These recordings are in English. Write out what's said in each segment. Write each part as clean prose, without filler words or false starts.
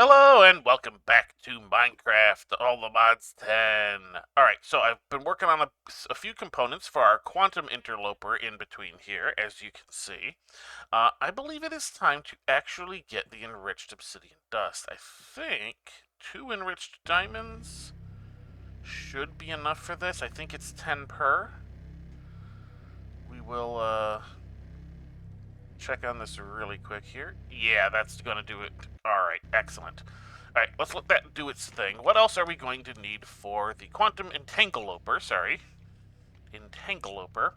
Hello and welcome back to Minecraft All the Mods 10. Alright, so I've been working on a few components for our quantum interloper in between here, as you can see. I believe it is time to actually get the enriched obsidian dust. I think 2 enriched diamonds should be enough for this. I think it's 10 per. We will check on this really quick here. Yeah, that's going to do it. Alright, excellent. Alright, let's let that do its thing. What else are we going to need for the quantum entangloper? Sorry. Entangloper.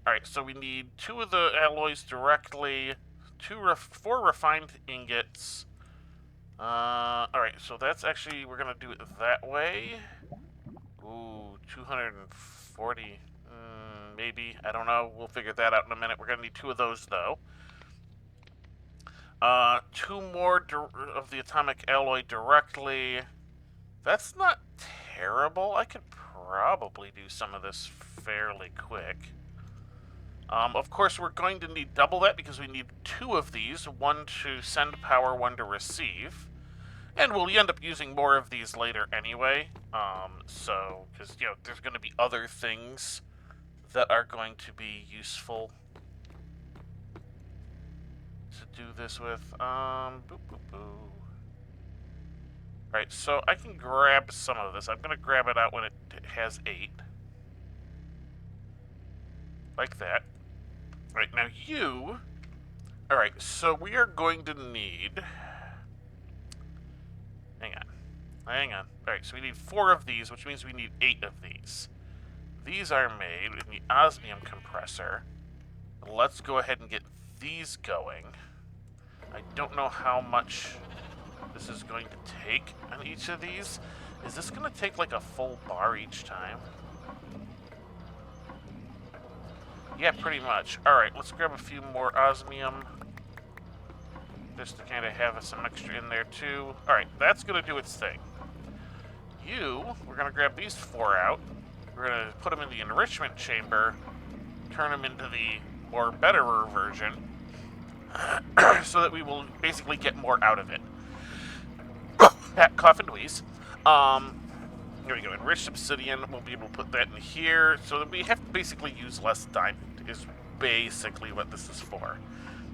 Alright, so we need 2 of the alloys directly, 4 refined ingots. Alright, so that's actually, we're going to do it that way. Ooh, 240. Maybe. I don't know. We'll figure that out in a minute. We're going to need 2 of those, though. 2 more of the atomic alloy directly. That's not terrible. I could probably do some of this fairly quick. Of course, we're going to need double that because we need 2 of these. 1 to send power, 1 to receive. And we'll end up using more of these later anyway. Because, there's going to be other things that are going to be useful to do this with. Boop, boop, boop. Alright, so I can grab some of this. I'm going to grab it out when it has 8. Like that. Alright, now you... Alright, so we are going to need... Hang on. Alright, so we need 4 of these, which means we need 8 of these. These are made in the osmium compressor. Let's go ahead and get these going. I don't know how much this is going to take on each of these. Is this going to take like a full bar each time? Yeah, pretty much. Alright, let's grab a few more osmium. Just to kind of have some extra in there too. Alright, that's going to do its thing. We're going to grab these 4 out. We're going to put them in the enrichment chamber. Turn them into the more betterer version. So that we will basically get more out of it. Pat, cough, and wheeze. Here we go. Enriched obsidian. We'll be able to put that in here. So that we have to basically use less diamond is basically what this is for.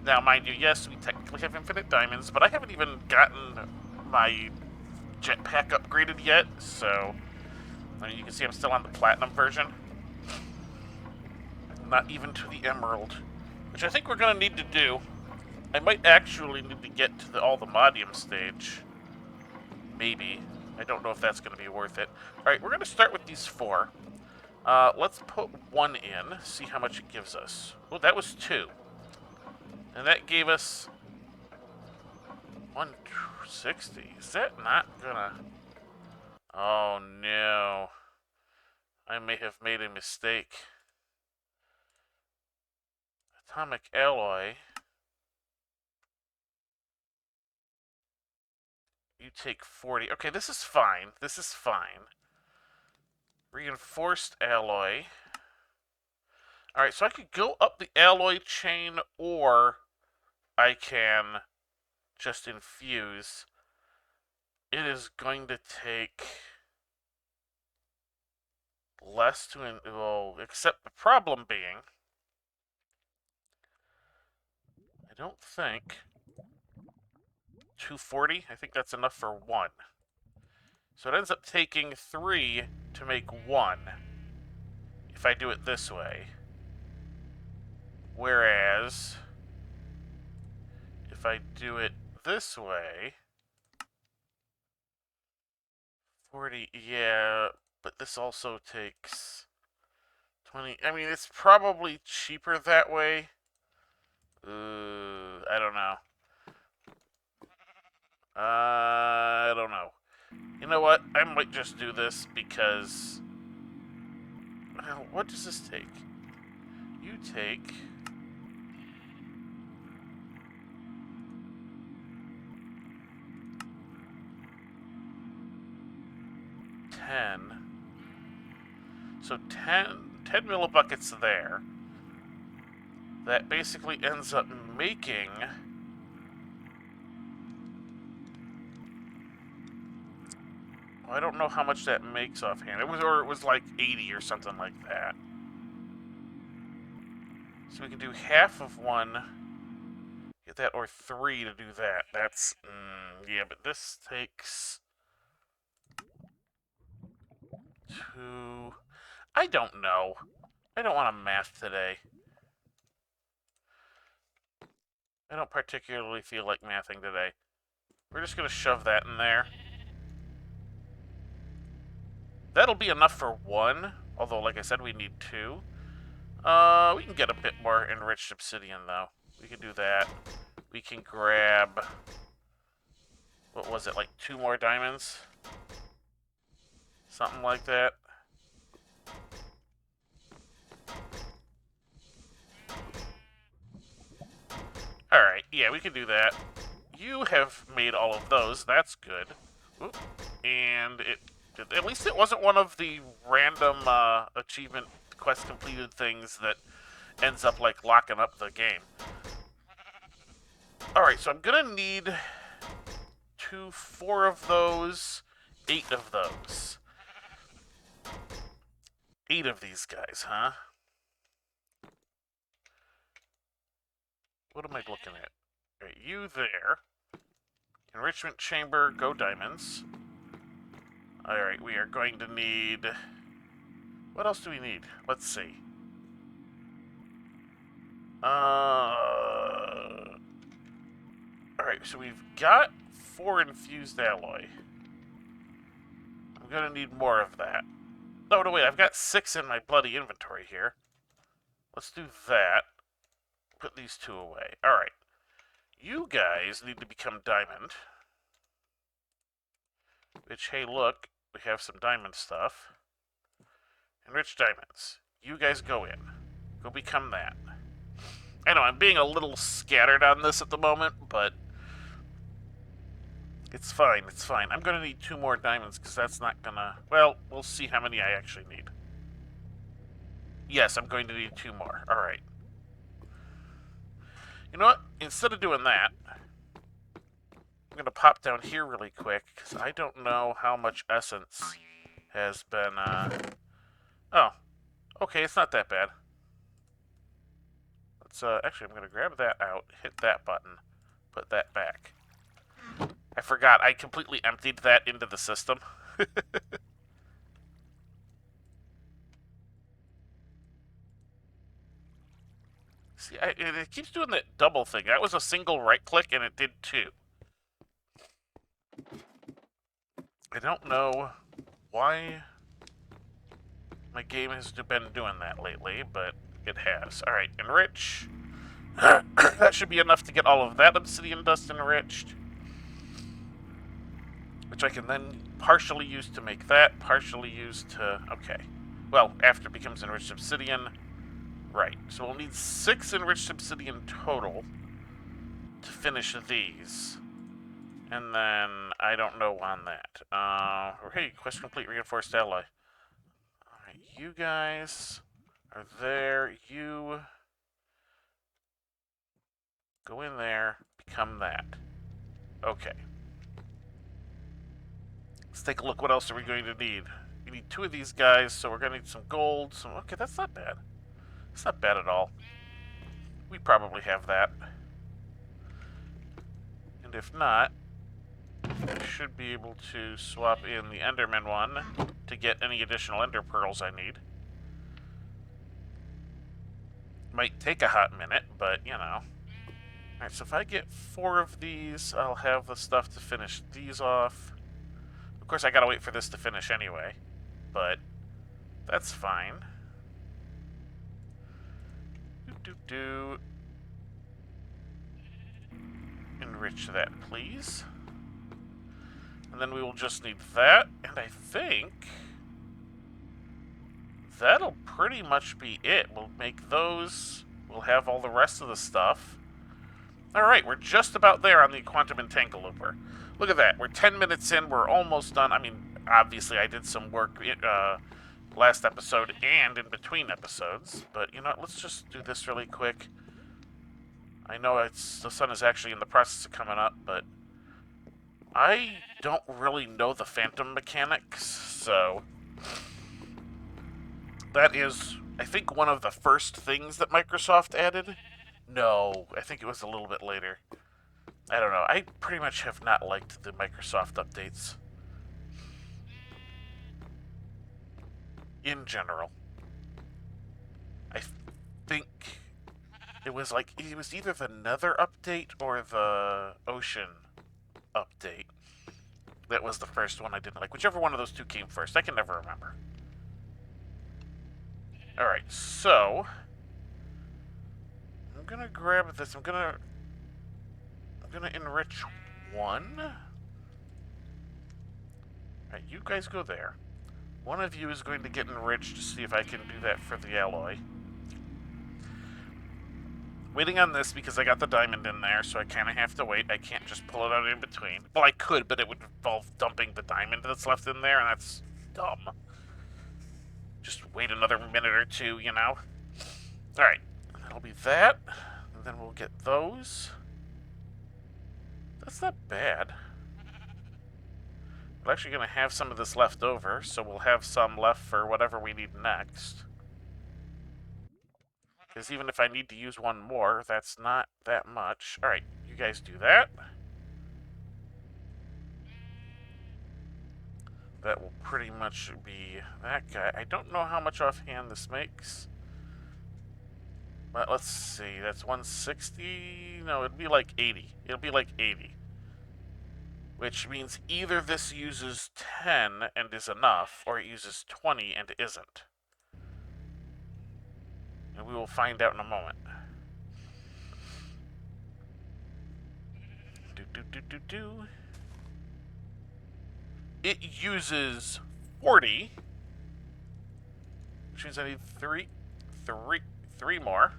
Now, mind you, yes, we technically have infinite diamonds, but I haven't even gotten my jetpack upgraded yet, so I mean, you can see I'm still on the platinum version. Not even to the emerald, which I think we're going to need to do. I might actually need to get to the all-the-modium stage. Maybe. I don't know if that's going to be worth it. Alright, we're going to start with these 4. Let's put 1 in, see how much it gives us. Oh, that was 2. And that gave us 160. Is that not gonna... Oh, no. I may have made a mistake. Atomic alloy. You take 40. Okay, this is fine. This is fine. Reinforced alloy. Alright, so I could go up the alloy chain, or I can just infuse. It is going to take less to... well, except the problem being... I don't think... 240? I think that's enough for 1. So it ends up taking 3 to make 1. If I do it this way. Whereas... if I do it this way... 40, yeah, but this also takes 20. I mean, it's probably cheaper that way. I don't know. I don't know. You know what? I might just do this because... well, what does this take? You take... 10. So 10 millibuckets there. That basically ends up making I don't know how much that makes offhand. It was like 80 or something like that. So we can do half of one, get that, or 3 to do that. That's, yeah, but this takes 2. I don't know. I don't want to math today. I don't particularly feel like mathing today. We're just going to shove that in there. That'll be enough for 1, although, like I said, we need 2. We can get a bit more enriched obsidian, though. We can do that. We can grab... What was it, like 2 more diamonds? Something like that. Alright, yeah, we can do that. You have made all of those. That's good. Oop. And at least it wasn't one of the random achievement quest completed things that ends up like locking up the game. Alright, so I'm gonna need 4 of those, 8 of those. 8 of these guys, huh? What am I looking at? Right, you there. Enrichment chamber, go diamonds. Alright, we are going to need... What else do we need? Let's see. Alright, so we've got 4 infused alloy. I'm gonna need more of that. Oh, no, wait, I've got 6 in my bloody inventory here. Let's do that. Put these 2 away. Alright. You guys need to become diamond. Which, hey, look, we have some diamond stuff. Enriched diamonds. You guys go in. Go become that. I know, I'm being a little scattered on this at the moment, but it's fine, it's fine. I'm going to need 2 more diamonds, because that's not going to... Well, we'll see how many I actually need. Yes, I'm going to need 2 more. Alright. You know what? Instead of doing that, I'm going to pop down here really quick, because I don't know how much essence has been, Oh. Okay, it's not that bad. Let's, actually, I'm going to grab that out, hit that button, put that back. I forgot, I completely emptied that into the system. See, it keeps doing that double thing. That was a single right-click, and it did 2. I don't know why my game has been doing that lately, but it has. Alright, enrich. That should be enough to get all of that obsidian dust enriched. Which I can then partially use to make that, partially use to... Okay. Well, after it becomes enriched obsidian. Right. So we'll need 6 enriched obsidian total to finish these. And then, I don't know on that. Hey, quest complete, reinforced alloy. Alright, you guys are there. You go in there, become that. Okay. Let's take a look. What else are we going to need? We need 2 of these guys, so we're going to need some gold. Okay, that's not bad. It's not bad at all. We probably have that. And if not, I should be able to swap in the Enderman one to get any additional Ender Pearls I need. Might take a hot minute, but, you know. Alright, so if I get 4 of these, I'll have the stuff to finish these off. Of course, I gotta wait for this to finish anyway, but that's fine. Enrich that, please. And then we will just need that, and I think that'll pretty much be it. We'll make those, we'll have all the rest of the stuff. Alright, we're just about there on the Quantum Entanglemooper. Look at that, we're 10 minutes in, we're almost done. I mean, obviously I did some work last episode and in between episodes, but you know what, let's just do this really quick. I know the sun is actually in the process of coming up, but I don't really know the Phantom mechanics, so that is, I think, one of the first things that Microsoft added. No, I think it was a little bit later. I don't know. I pretty much have not liked the Microsoft updates in general. I think it was either the Nether update or the Ocean update that was the first one I didn't like. Whichever one of those two came first, I can never remember. Alright, so I'm gonna grab this. I'm gonna enrich one. Alright, you guys go there. One of you is going to get enriched to see if I can do that for the alloy. Waiting on this because I got the diamond in there, so I kind of have to wait. I can't just pull it out in between. Well, I could, but it would involve dumping the diamond that's left in there, and that's dumb. Just wait another minute or two, you know? Alright, that'll be that. And then we'll get those. That's not bad. We're actually going to have some of this left over, so we'll have some left for whatever we need next. Because even if I need to use one more, that's not that much. Alright, you guys do that. That will pretty much be that guy. I don't know how much offhand this makes. But let's see, that's 160? No, it'd be like 80. It'll be like 80. Which means either this uses 10 and is enough, or it uses 20 and isn't. And we will find out in a moment. It uses 40, which means I need three more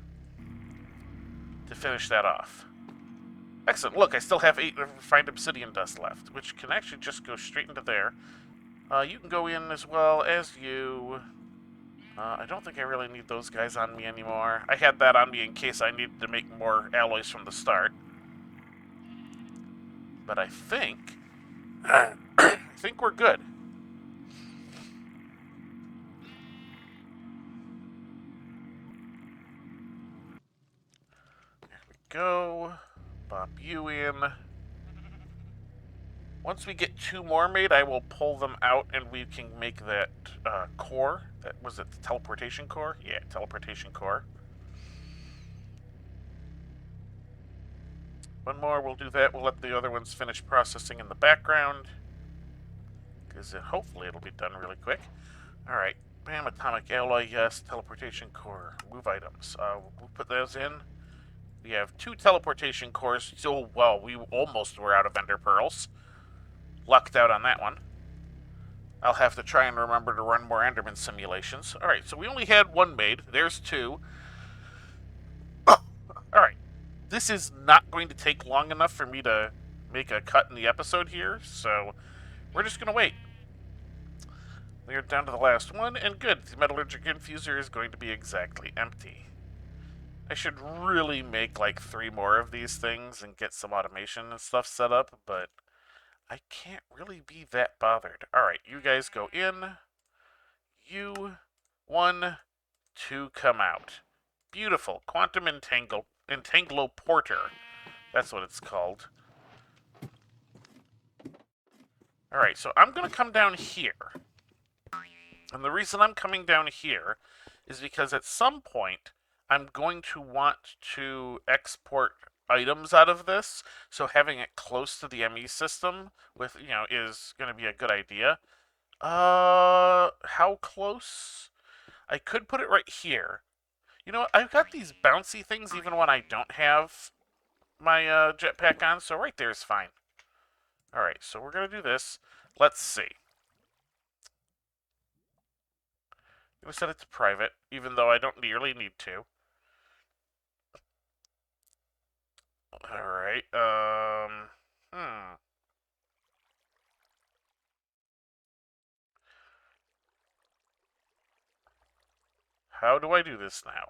to finish that off. Excellent. Look, I still have 8 refined obsidian dust left, which can actually just go straight into there. You can go in as well as you. I don't think I really need those guys on me anymore. I had that on me in case I needed to make more alloys from the start. But I think... I think we're good. There we go. Pop you in. Once we get 2 more made, I will pull them out and we can make that core. That was it, the teleportation core? Yeah, teleportation core. One more, we'll do that. We'll let the other ones finish processing in the background. Because hopefully it'll be done really quick. Alright, bam, atomic alloy, yes. Teleportation core, move items. We'll put those in. We have 2 teleportation cores. So, well, we almost were out of ender pearls. Lucked out on that one. I'll have to try and remember to run more Enderman simulations. Alright, so we only had 1 made. There's 2. Alright. This is not going to take long enough for me to make a cut in the episode here, so we're just going to wait. We are down to the last one, and good. The metallurgic infuser is going to be exactly empty. I should really make like 3 more of these things and get some automation and stuff set up, but I can't really be that bothered. Alright, you guys go in. You, 1, 2, come out. Beautiful. Quantum Entangloporter. That's what it's called. Alright, so I'm going to come down here. And the reason I'm coming down here is because at some point I'm going to want to export items out of this, so having it close to the ME system with, is going to be a good idea. How close? I could put it right here. You know what? I've got these bouncy things even when I don't have my jetpack on, so right there is fine. Alright, so we're going to do this. Let's see. I'm going to set it to private, even though I don't really need to. Alright, How do I do this now?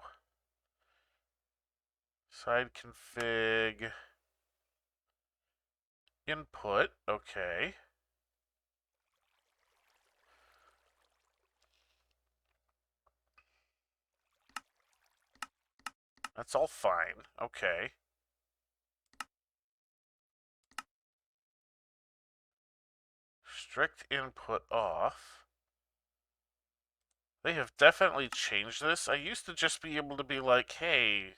Side config. input. Okay. That's all fine. Okay. Strict input off. They have definitely changed this. I used to just be able to be like, hey,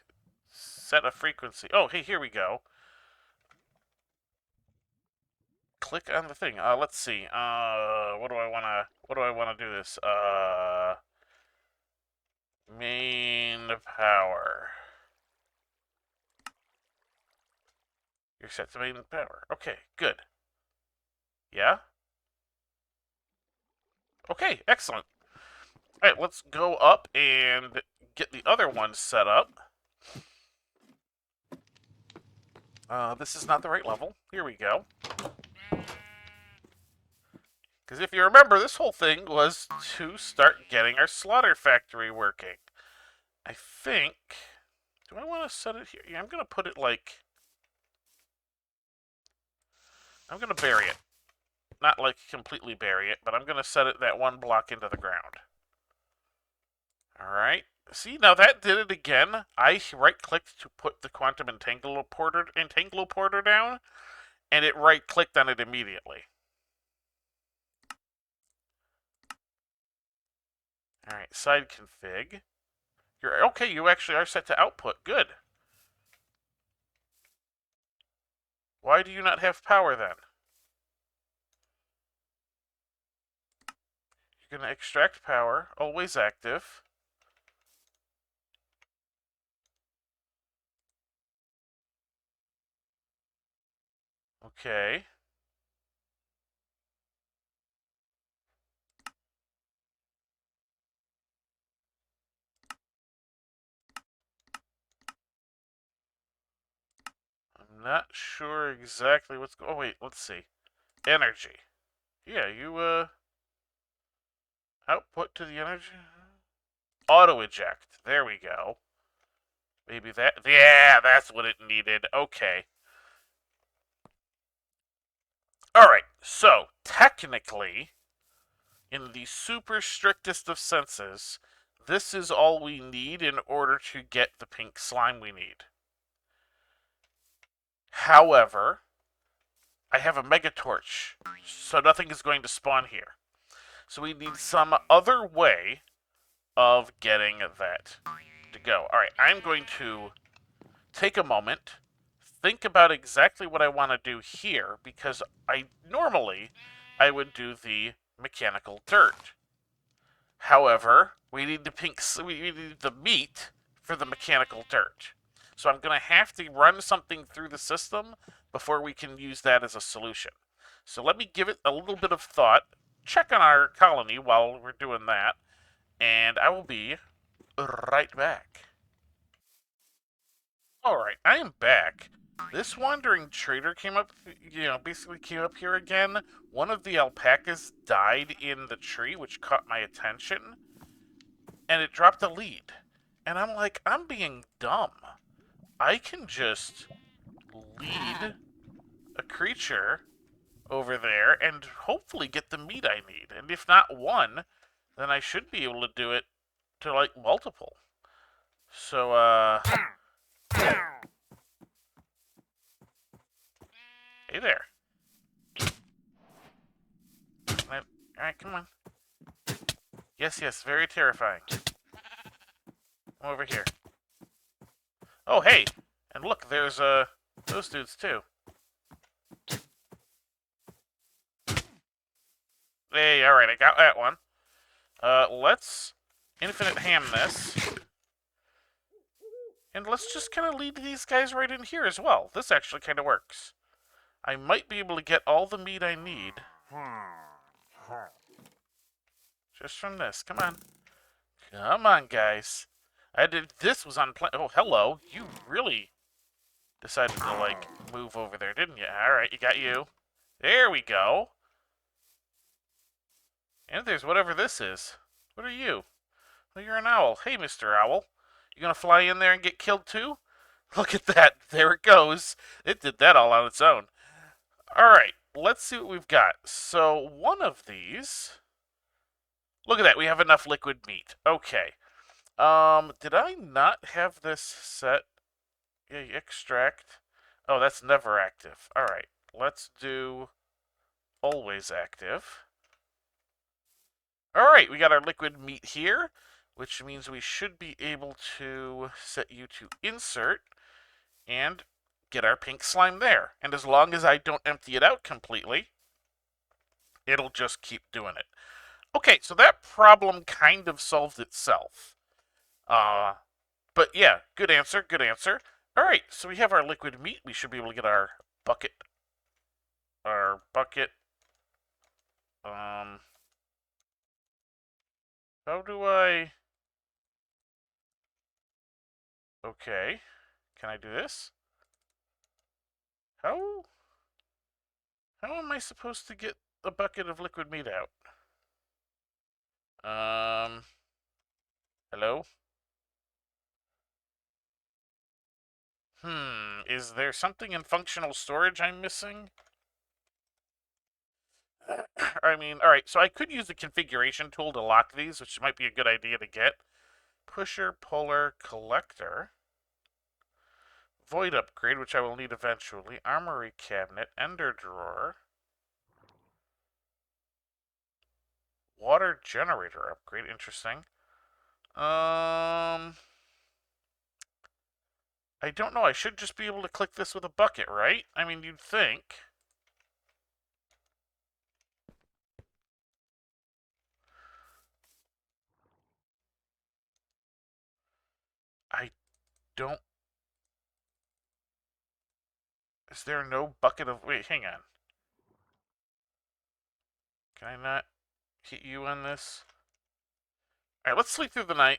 set a frequency. Oh, hey, here we go. Click on the thing. Let's see. What do I wanna do this? Main power. You're set to main power. Okay, good. Yeah? Okay, excellent. Alright, let's go up and get the other one set up. This is not the right level. Here we go. Because if you remember, this whole thing was to start getting our slaughter factory working. I think... Do I want to set it here? Yeah, I'm going to put it like... I'm going to bury it. Not like completely bury it, but I'm going to set it that one block into the ground. Alright. See, now that did it again. I right-clicked to put the quantum entangloporter down, and it right-clicked on it immediately. Alright, side config. You're okay, you actually are set to output. Good. Why do you not have power then? You're going to extract power, always active. Okay. I'm not sure exactly what's going. Oh wait, let's see. Energy. Yeah, you output to the energy. Auto eject. There we go. Maybe that. Yeah, that's what it needed. Okay. Alright, so technically, in the super strictest of senses, this is all we need in order to get the pink slime we need. However, I have a mega torch, so nothing is going to spawn here. So we need some other way of getting that to go. Alright, I'm going to take a moment, think about exactly what I want to do here, because normally I would do the mechanical dirt. However, we need the meat for the mechanical dirt. So I'm going to have to run something through the system before we can use that as a solution. So let me give it a little bit of thought, check on our colony while we're doing that, and I will be right back. Alright, I am back. This wandering trader came up, basically came up here again. One of the alpacas died in the tree, which caught my attention, and it dropped a lead. And I'm like, I'm being dumb. I can just lead a creature over there and hopefully get the meat I need. And if not one, then I should be able to do it to, like, multiple. So, hey there. Alright, come on. Yes, very terrifying. Come over here. Oh, hey! And look, there's, those dudes, too. Hey, alright, I got that one. Let's infinite ham this. And let's just kind of lead these guys right in here as well. This actually kind of works. I might be able to get all the meat I need. Just from this. Come on. Come on, guys. This was unplanned. Oh, hello. You really decided to, like, move over there, didn't you? Alright, you got you. There we go. And there's whatever this is. What are you? Oh, you're an owl. Hey, Mr. Owl. You gonna fly in there and get killed too? Look at that. There it goes. It did that all on its own. Alright, let's see what we've got. So, one of these... Look at that, we have enough liquid meat. Okay. Did I not have this set? Yeah, extract. Oh, that's never active. Alright, let's do always active. Alright, we got our liquid meat here, which means we should be able to set you to insert and get our pink slime there. And as long as I don't empty it out completely, it'll just keep doing it. Okay, so that problem kind of solved itself. But yeah, good answer, good answer. Alright, so we have our liquid meat. We should be able to get our bucket. Um, how do I... Okay, can I do this? How am I supposed to get a bucket of liquid meat out? Hello? Is there something in functional storage I'm missing? I mean, alright, so I could use the configuration tool to lock these, which might be a good idea to get. Pusher, puller, collector. Void upgrade, which I will need eventually. Armory cabinet, ender drawer. Water generator upgrade, interesting. I don't know, I should just be able to click this with a bucket, right? I mean, you'd think. I don't... Is there no bucket of... Wait, hang on. Can I not hit you on this? Alright, let's sleep through the night.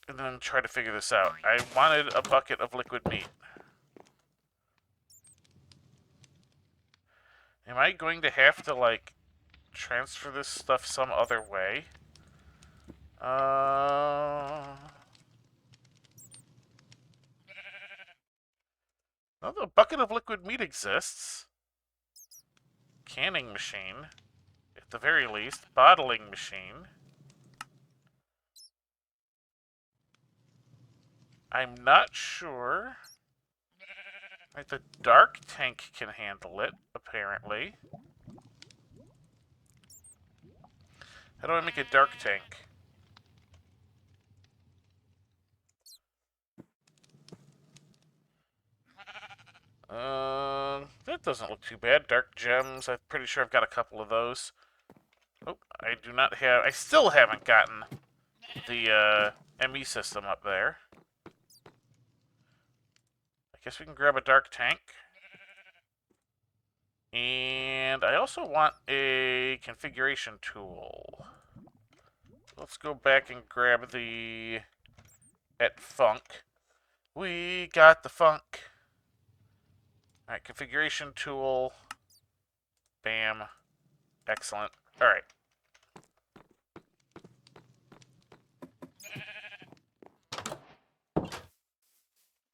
And then try to figure this out. I wanted a bucket of liquid meat. Am I going to have to, like, transfer this stuff some other way? Well, the bucket of liquid meat exists. Canning machine. At the very least. Bottling machine. I'm not sure. Right, the dark tank can handle it, apparently. How do I make a dark tank? That doesn't look too bad. Dark gems, I'm pretty sure I've got a couple of those. Oh, I do not have... I still haven't gotten the ME system up there. I guess we can grab a dark tank. And I also want a configuration tool. Let's go back and grab the... at funk. We got the funk. Alright, configuration tool. Bam. Excellent. Alright.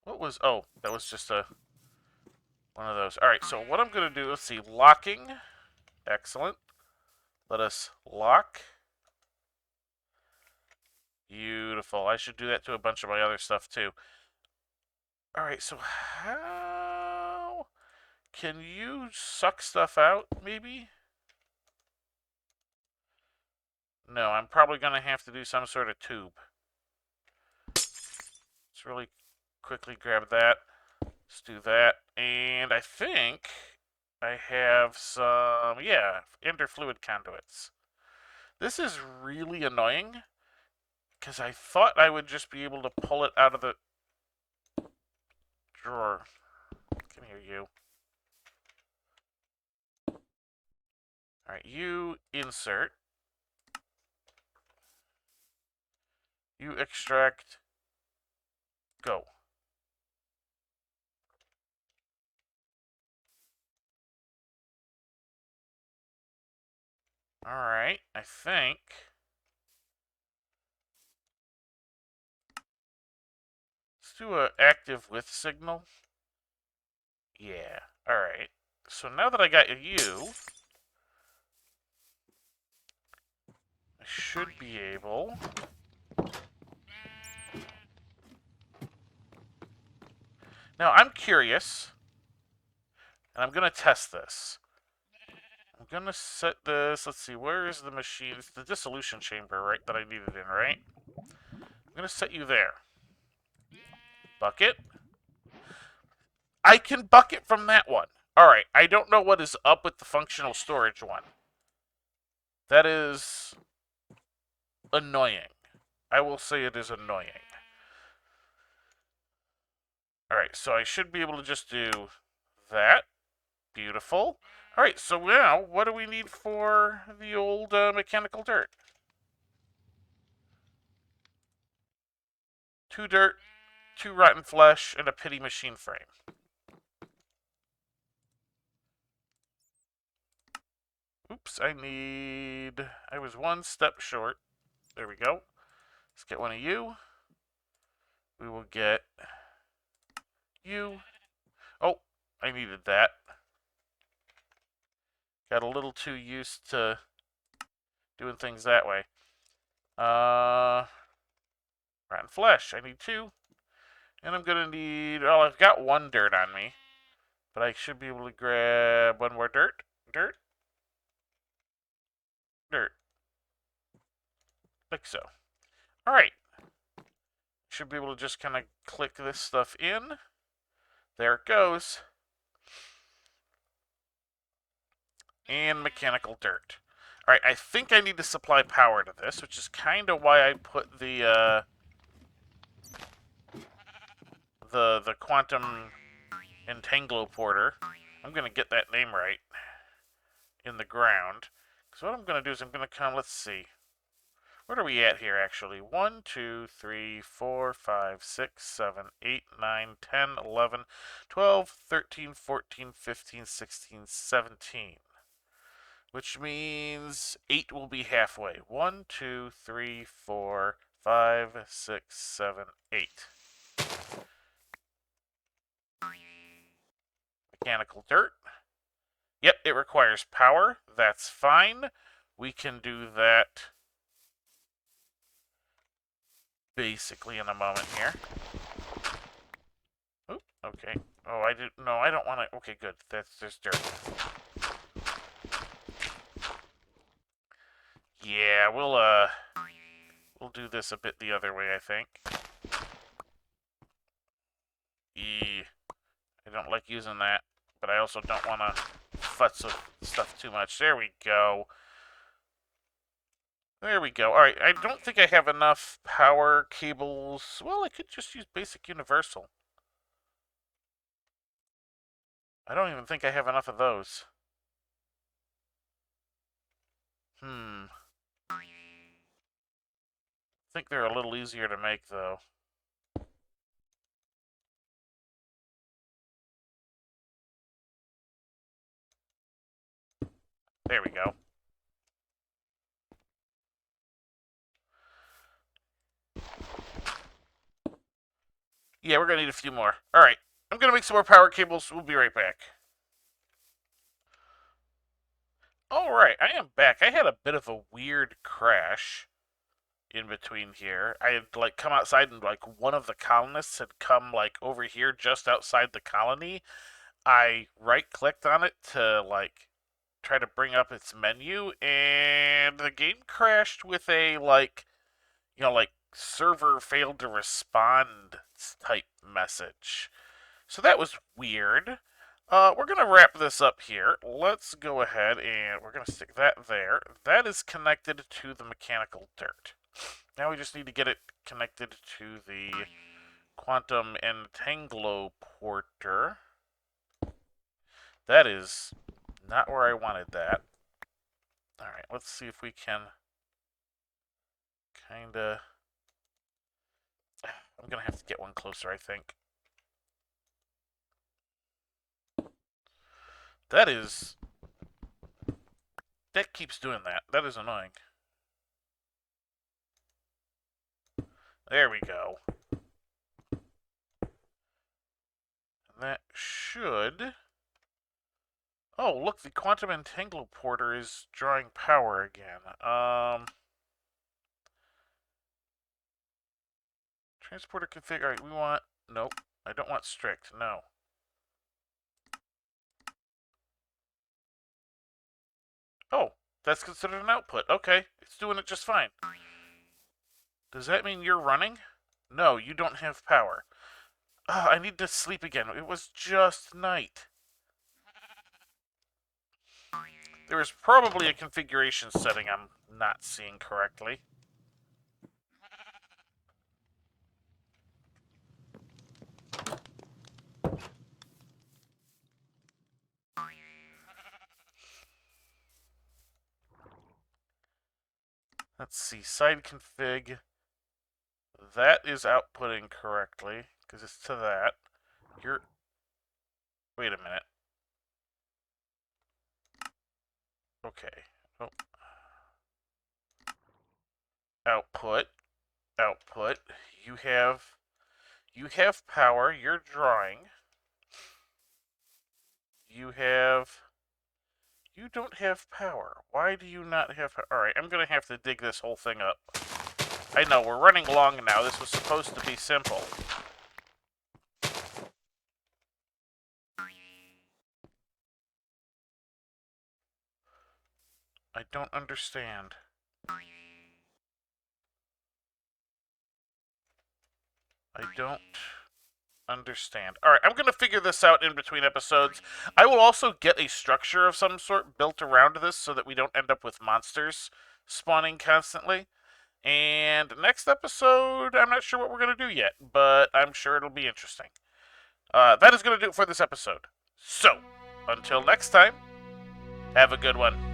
What was... Oh, that was just a... one of those. Alright, so what I'm going to do... Let's see. Locking. Excellent. Let us lock. Beautiful. I should do that to a bunch of my other stuff, too. Alright, so how... Can you suck stuff out, maybe? No, I'm probably going to have to do some sort of tube. Let's really quickly grab that. Let's do that. And I think I have some, yeah, ender fluid conduits. This is really annoying because I thought I would just be able to pull it out of the drawer. Come here, you. Alright, you insert. You extract. Go. Alright, I think... Let's do an active with signal. Yeah, Alright. So now that I got you, I should be able... Now, I'm curious, and I'm going to test this. I'm going to set this... Let's see, where is the machine? It's the dissolution chamber, right, that I needed in, right? I'm going to set you there. Bucket. I can bucket from that one. Alright, I don't know what is up with the functional storage one. That is annoying. I will say it is annoying. Alright, so I should be able to just do that. Beautiful. Alright, so now, what do we need for the old mechanical dirt? 2 dirt, 2 rotten flesh, and a pity machine frame. Oops, I was 1 step short. There we go. Let's get one of you. We will get you. Oh, I needed that. Got a little too used to doing things that way. Rotten flesh. I need 2. And I'm gonna need... Well, I've got 1 dirt on me. But I should be able to grab 1 more dirt. Dirt. Dirt. Like so. Alright. Should be able to just kind of click this stuff in. There it goes. And mechanical dirt. Alright, I think I need to supply power to this, which is kind of why I put the quantum entangloporter. I'm going to get that name right. In the ground. So what I'm going to do is I'm going to come, let's see. What are we at here, actually? 1, 2, 3, 4, 5, 6, 7, 8, 9, 10, 11, 12, 13, 14, 15, 16, 17. Which means 8 will be halfway. 1, 2, 3, 4, 5, 6, 7, 8. Mechanical dirt. Yep, it requires power. That's fine. We can do that basically in a moment here. Oh, okay. Oh, I didn't. No, I don't want to. Okay, good. That's just dirt. Yeah, we'll do this a bit the other way, I think. I don't like using that, but I also don't want to futz with stuff too much. There we go. There we go. Alright, I don't think I have enough power cables. Well, I could just use basic universal. I don't even think I have enough of those. I think they're a little easier to make, though. There we go. Yeah, we're going to need a few more. Alright, I'm going to make some more power cables. We'll be right back. Alright, I am back. I had a bit of a weird crash in between here. I had like come outside and like one of the colonists had come like over here just outside the colony. I right clicked on it to like try to bring up its menu and the game crashed with a like like server failed to respond type message. So that was weird. We're going to wrap this up here. Let's go ahead and we're going to stick that there. That is connected to the mechanical dirt. Now we just need to get it connected to the quantum entangloporter. That is not where I wanted that. Alright, let's see if we can kinda... I'm gonna have to get one closer, I think. That is... That keeps doing that. That is annoying. There we go. And that should Oh, look, the quantum entangloporter is drawing power again. Transporter config. All right, we want. Nope, I don't want strict. No. Oh, that's considered an output. Okay, it's doing it just fine. Does that mean you're running? No, you don't have power. I need to sleep again. It was just night. There is probably a configuration setting I'm not seeing correctly. Let's see, side config. That is outputting correctly, because it's to that. You're... Wait a minute. Okay. Oh. Output. Output. You have power. You're drawing. You don't have power. Why do you not have power? Alright, I'm going to have to dig this whole thing up. I know, we're running long now. This was supposed to be simple. I don't understand. I don't understand. Alright, I'm going to figure this out in between episodes. I will also get a structure of some sort built around this so that we don't end up with monsters spawning constantly. And next episode, I'm not sure what we're going to do yet, but I'm sure it'll be interesting. That is going to do it for this episode. So, until next time, have a good one.